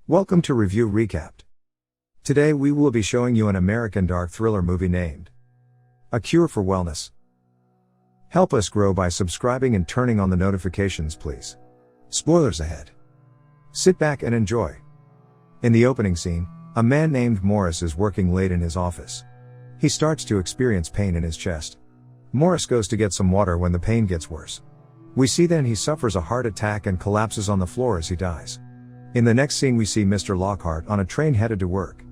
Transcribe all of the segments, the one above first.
Welcome to Review Recapped. Today we will be showing you an American dark thriller movie named A Cure for Wellness. Help us grow by subscribing and turning on the notifications, please. Spoilers ahead. Sit back and enjoy. In the opening scene, a man named Morris is working late in his office. He starts to experience pain in his chest. Morris goes to get some water when the pain gets worse. We see then he suffers a heart attack and collapses on the floor as he dies. In the next scene we see Mr. Lockhart on a train headed to work.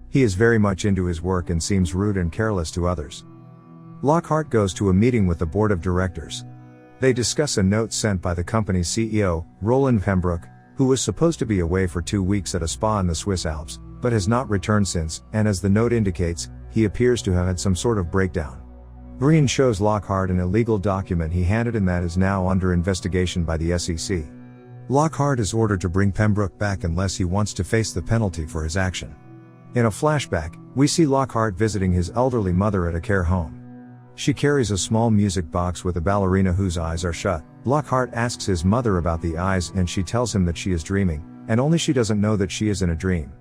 He is very much into his work and seems rude and careless to others. Lockhart goes to a meeting with the board of directors. They discuss a note sent by the company's CEO, Roland Pembroke, who was supposed to be away for 2 weeks at a spa in the Swiss Alps, but has not returned since, and as the note indicates, he appears to have had some sort of breakdown. Green shows Lockhart an illegal document he handed in that is now under investigation by the SEC. Lockhart is ordered to bring Pembroke back unless he wants to face the penalty for his action. In a flashback, we see Lockhart visiting his elderly mother at a care home. She carries a small music box with a ballerina whose eyes are shut. Lockhart asks his mother about the eyes and she tells him that she is dreaming, and only she doesn't know that she is in a dream.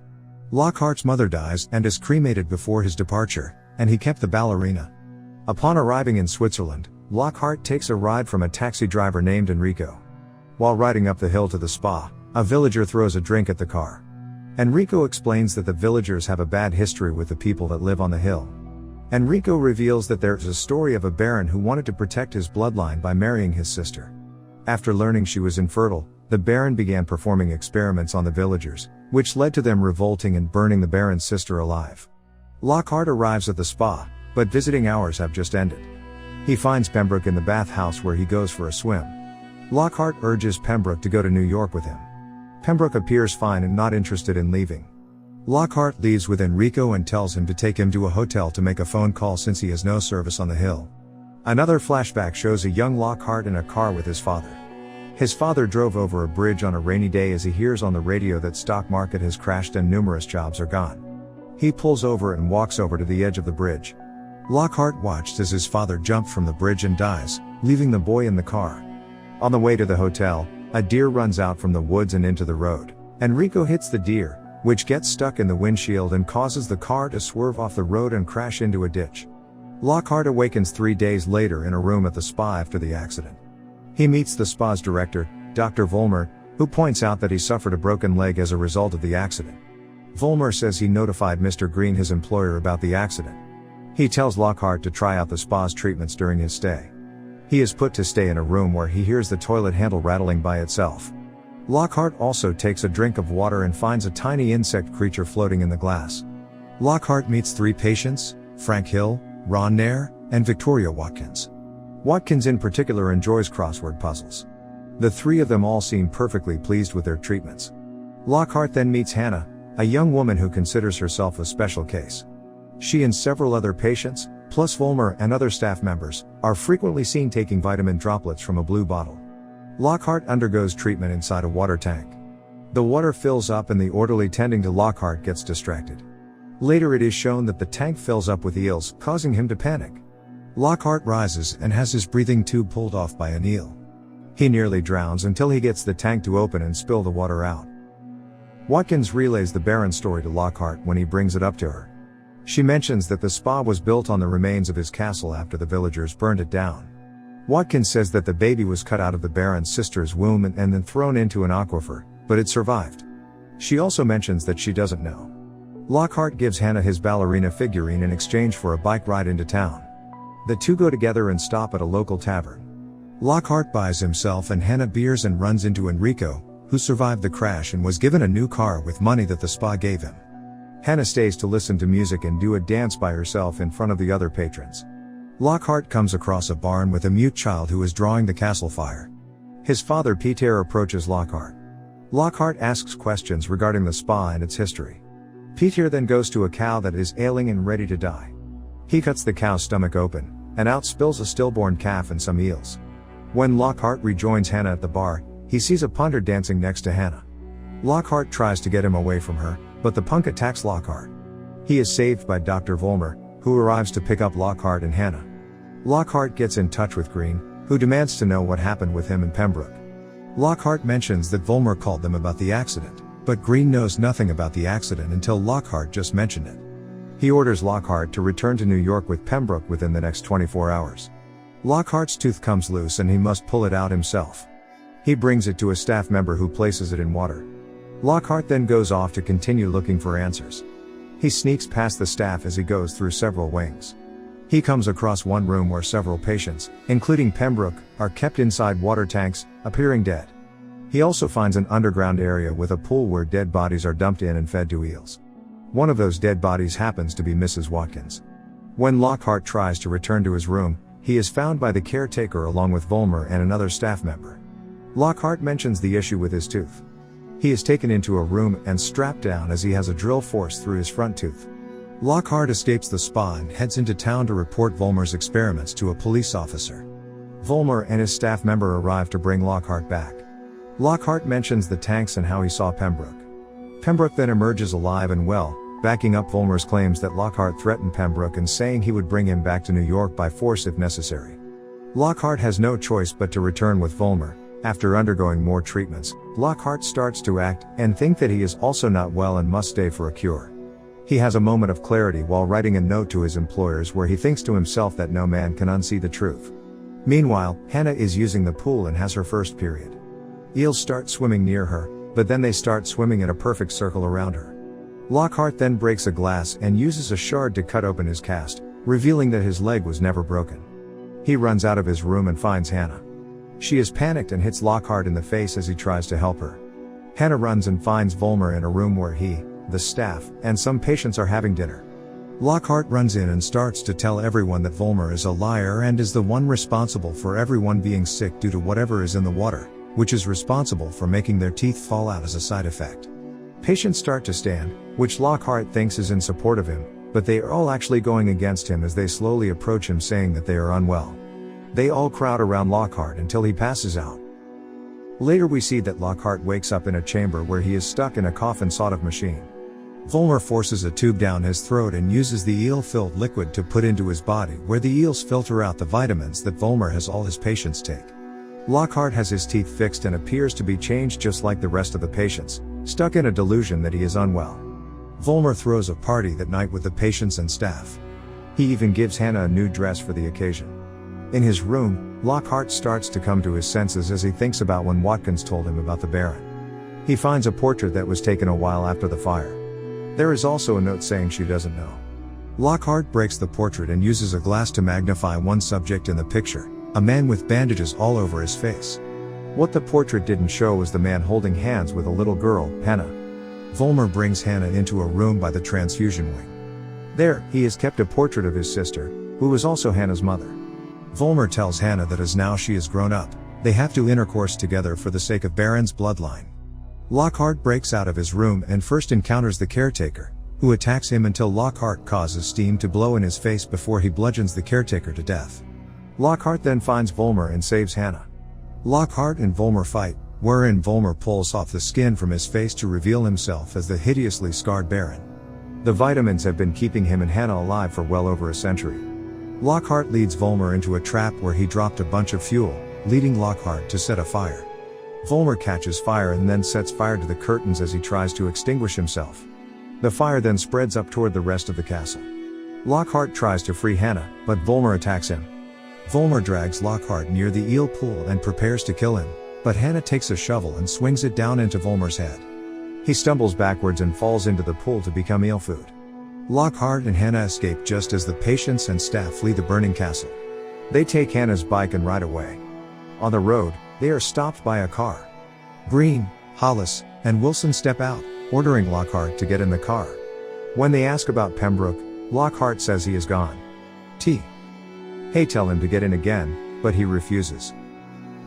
Lockhart's mother dies and is cremated before his departure, and he kept the ballerina. Upon arriving in Switzerland, Lockhart takes a ride from a taxi driver named Enrico. While riding up the hill to the spa, a villager throws a drink at the car. Enrico explains that the villagers have a bad history with the people that live on the hill. Enrico reveals that there is a story of a baron who wanted to protect his bloodline by marrying his sister. After learning she was infertile, the baron began performing experiments on the villagers, which led to them revolting and burning the baron's sister alive. Lockhart arrives at the spa, but visiting hours have just ended. He finds Pembroke in the bathhouse where he goes for a swim. Lockhart urges Pembroke to go to New York with him. Pembroke appears fine and not interested in leaving. Lockhart leaves with Enrico and tells him to take him to a hotel to make a phone call since he has no service on the hill. Another flashback shows a young Lockhart in a car with his father. His father drove over a bridge on a rainy day as he hears on the radio that stock market has crashed and numerous jobs are gone. He pulls over and walks over to the edge of the bridge. Lockhart watched as his father jumped from the bridge and dies, leaving the boy in the car. On the way to the hotel, a deer runs out from the woods and into the road. Enrico hits the deer, which gets stuck in the windshield and causes the car to swerve off the road and crash into a ditch. Lockhart awakens 3 days later in a room at the spa after the accident. He meets the spa's director, Dr. Vollmer, who points out that he suffered a broken leg as a result of the accident. Vollmer says he notified Mr. Green, his employer, about the accident. He tells Lockhart to try out the spa's treatments during his stay. He is put to stay in a room where he hears the toilet handle rattling by itself. Lockhart also takes a drink of water and finds a tiny insect creature floating in the glass. Lockhart meets 3 patients, Frank Hill, Ron Nair, and Victoria Watkins. Watkins in particular enjoys crossword puzzles. The 3 of them all seem perfectly pleased with their treatments. Lockhart then meets Hannah, a young woman who considers herself a special case. She and several other patients, plus Vollmer and other staff members, are frequently seen taking vitamin droplets from a blue bottle. Lockhart undergoes treatment inside a water tank. The water fills up and the orderly tending to Lockhart gets distracted. Later it is shown that the tank fills up with eels, causing him to panic. Lockhart rises and has his breathing tube pulled off by an eel. He nearly drowns until he gets the tank to open and spill the water out. Watkins relays the baron's story to Lockhart when he brings it up to her. She mentions that the spa was built on the remains of his castle after the villagers burned it down. Watkins says that the baby was cut out of the baron's sister's womb and then thrown into an aquifer, but it survived. She also mentions that she doesn't know. Lockhart gives Hannah his ballerina figurine in exchange for a bike ride into town. The two go together and stop at a local tavern. Lockhart buys himself and Hannah beers and runs into Enrico, who survived the crash and was given a new car with money that the spa gave him. Hannah stays to listen to music and do a dance by herself in front of the other patrons. Lockhart comes across a barn with a mute child who is drawing the castle fire. His father Peter approaches Lockhart. Lockhart asks questions regarding the spa and its history. Peter then goes to a cow that is ailing and ready to die. He cuts the cow's stomach open, and out spills a stillborn calf and some eels. When Lockhart rejoins Hannah at the bar, he sees a punter dancing next to Hannah. Lockhart tries to get him away from her, but the punk attacks Lockhart. He is saved by Dr. Vollmer, who arrives to pick up Lockhart and Hannah. Lockhart gets in touch with Green, who demands to know what happened with him and Pembroke. Lockhart mentions that Vollmer called them about the accident, but Green knows nothing about the accident until Lockhart just mentioned it. He orders Lockhart to return to New York with Pembroke within the next 24 hours. Lockhart's tooth comes loose and he must pull it out himself. He brings it to a staff member who places it in water. Lockhart then goes off to continue looking for answers. He sneaks past the staff as he goes through several wings. He comes across one room where several patients, including Pembroke, are kept inside water tanks, appearing dead. He also finds an underground area with a pool where dead bodies are dumped in and fed to eels. One of those dead bodies happens to be Mrs. Watkins. When Lockhart tries to return to his room, he is found by the caretaker along with Vollmer and another staff member. Lockhart mentions the issue with his tooth. He is taken into a room and strapped down as he has a drill forced through his front tooth. Lockhart escapes the spa and heads into town to report Vollmer's experiments to a police officer. Vollmer and his staff member arrive to bring Lockhart back. Lockhart mentions the tanks and how he saw Pembroke. Pembroke then emerges alive and well, backing up Vollmer's claims that Lockhart threatened Pembroke and saying he would bring him back to New York by force if necessary. Lockhart has no choice but to return with Vollmer. After undergoing more treatments, Lockhart starts to act and think that he is also not well and must stay for a cure. He has a moment of clarity while writing a note to his employers where he thinks to himself that no man can unsee the truth. Meanwhile, Hannah is using the pool and has her first period. Eels start swimming near her, but then they start swimming in a perfect circle around her. Lockhart then breaks a glass and uses a shard to cut open his cast, revealing that his leg was never broken. He runs out of his room and finds Hannah. She is panicked and hits Lockhart in the face as he tries to help her. Hannah runs and finds Vollmer in a room where he, the staff, and some patients are having dinner. Lockhart runs in and starts to tell everyone that Vollmer is a liar and is the one responsible for everyone being sick due to whatever is in the water, which is responsible for making their teeth fall out as a side effect. Patients start to stand, which Lockhart thinks is in support of him, but they are all actually going against him as they slowly approach him saying that they are unwell. They all crowd around Lockhart until he passes out. Later we see that Lockhart wakes up in a chamber where he is stuck in a coffin sort of machine. Vollmer forces a tube down his throat and uses the eel-filled liquid to put into his body where the eels filter out the vitamins that Vollmer has all his patients take. Lockhart has his teeth fixed and appears to be changed just like the rest of the patients, stuck in a delusion that he is unwell. Vollmer throws a party that night with the patients and staff. He even gives Hannah a new dress for the occasion. In his room, Lockhart starts to come to his senses as he thinks about when Watkins told him about the Baron. He finds a portrait that was taken a while after the fire. There is also a note saying she doesn't know. Lockhart breaks the portrait and uses a glass to magnify one subject in the picture, a man with bandages all over his face. What the portrait didn't show was the man holding hands with a little girl, Hannah. Vollmer brings Hannah into a room by the transfusion wing. There, he has kept a portrait of his sister, who was also Hannah's mother. Vollmer tells Hannah that as now she is grown up, they have to intercourse together for the sake of Baron's bloodline. Lockhart breaks out of his room and first encounters the caretaker, who attacks him until Lockhart causes steam to blow in his face before he bludgeons the caretaker to death. Lockhart then finds Vollmer and saves Hannah. Lockhart and Vollmer fight, wherein Vollmer pulls off the skin from his face to reveal himself as the hideously scarred Baron. The vitamins have been keeping him and Hannah alive for well over a century. Lockhart leads Vollmer into a trap where he dropped a bunch of fuel, leading Lockhart to set a fire. Vollmer catches fire and then sets fire to the curtains as he tries to extinguish himself. The fire then spreads up toward the rest of the castle. Lockhart tries to free Hannah, but Vollmer attacks him. Vollmer drags Lockhart near the eel pool and prepares to kill him, but Hannah takes a shovel and swings it down into Vollmer's head. He stumbles backwards and falls into the pool to become eel food. Lockhart and Hannah escape just as the patients and staff flee the burning castle. They take Hannah's bike and ride away. On the road, they are stopped by a car. Green, Hollis, and Wilson step out, ordering Lockhart to get in the car. When they ask about Pembroke, Lockhart says he is gone. Hay tell him to get in again, but he refuses.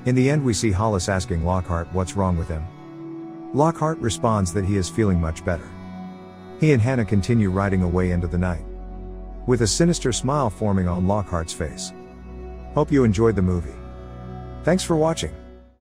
In the end we see Hollis asking Lockhart what's wrong with him. Lockhart responds that he is feeling much better. He and Hannah continue riding away into the night, with a sinister smile forming on Lockhart's face. Hope you enjoyed the movie. Thanks for watching.